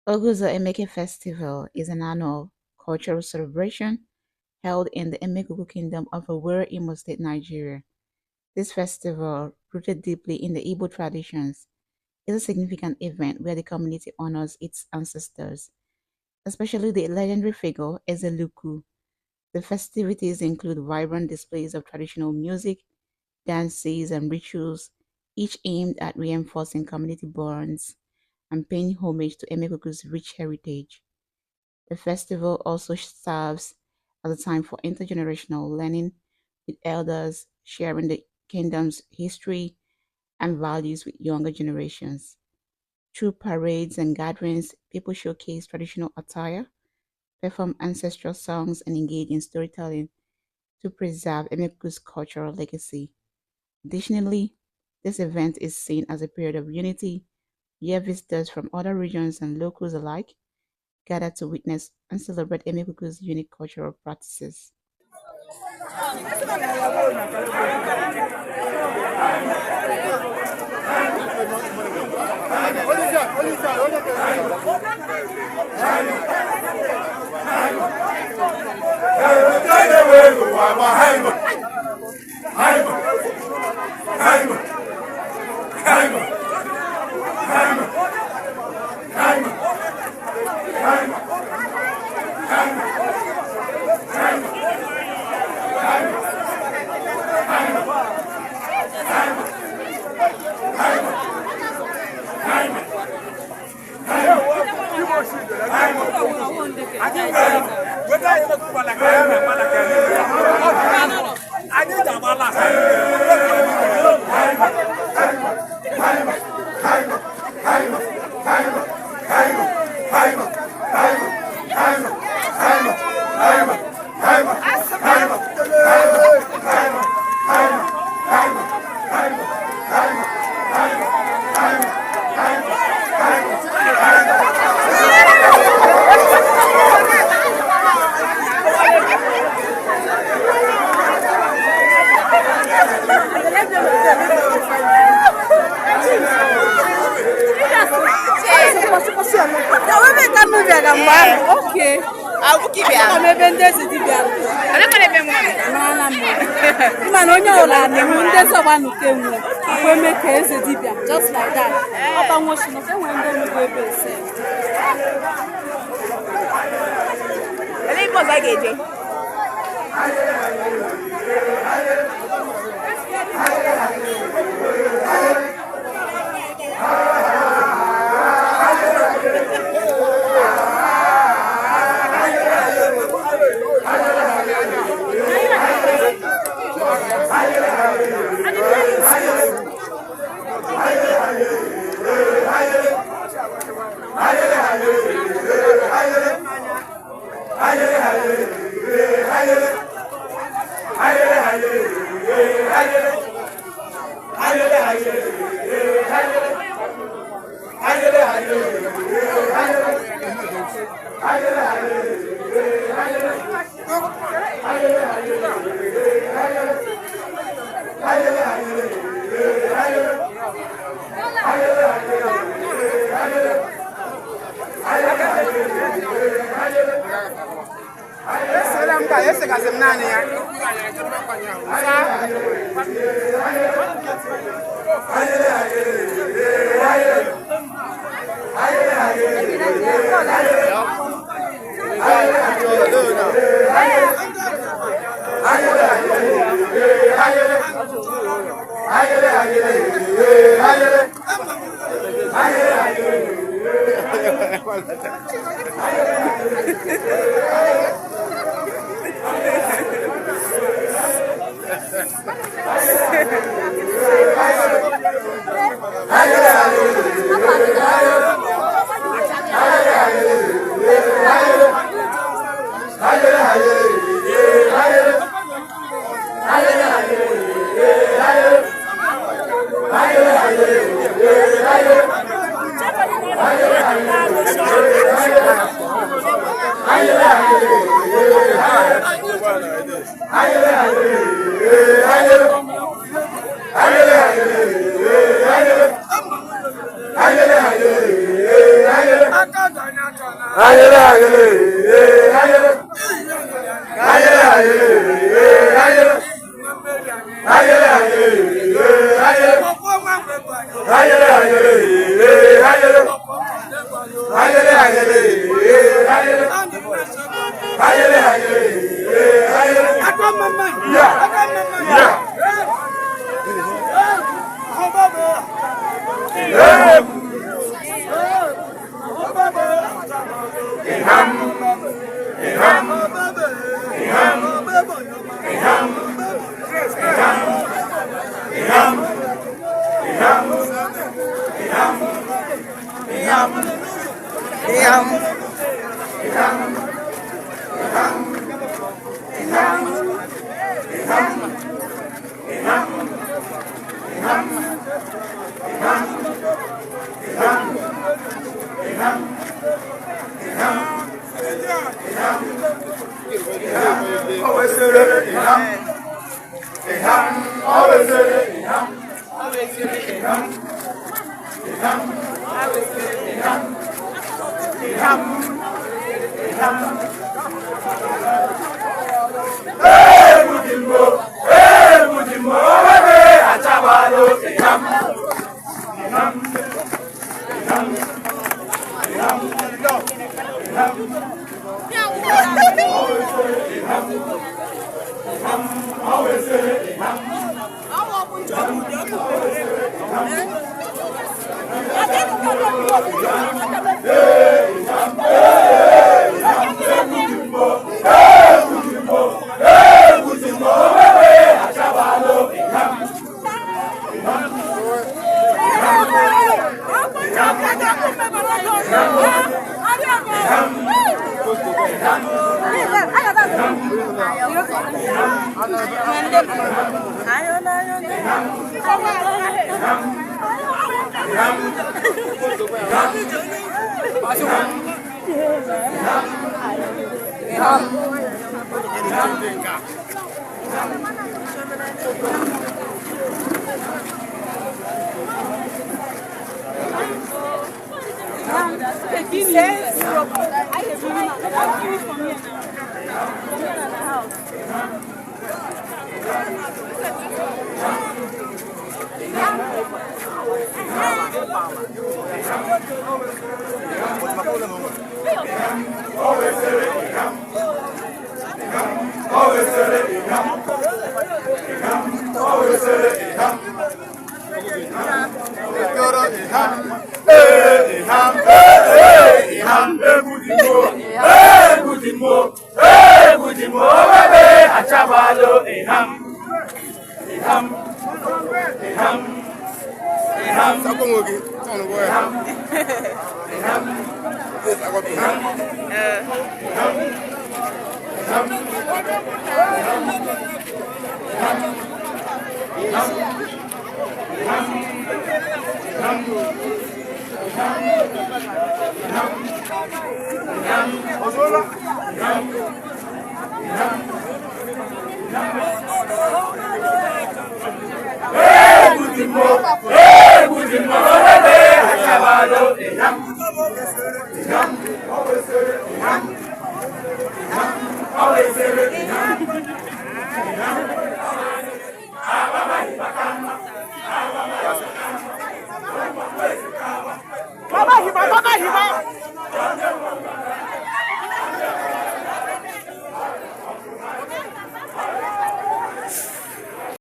Oguzo Emeke Festival is an annual cultural celebration held in the Emegugu Kingdom of Owerri, Imo State, Nigeria. This festival, rooted deeply in the Igbo traditions, is a significant event where the community honors its ancestors, especially the legendary figure Ezeluku. The festivities include vibrant displays of traditional music, dances, and rituals, each aimed at reinforcing community bonds and paying homage to Emegugu's rich heritage. The festival also serves as a time for intergenerational learning, with elders sharing the kingdom's history and values with younger generations. Through parades and gatherings, people showcase traditional attire, perform ancestral songs, and engage in storytelling to preserve Emeko's cultural legacy. Additionally, this event is seen as a period of unity where visitors from other regions and locals alike gather to witness and celebrate Emeko's unique cultural practices. Okay. I'll keep it. I'm a vendor city. I don't want to be one. Man, on your land, there's a one who came. We make a dibia, just like that. Up and washing up, and when they go to say. I think was like it. ayele ayele ayele ayele ayele ayele ayele ayele ayele ayele ayele ayele ayele ayele ya ya Hey,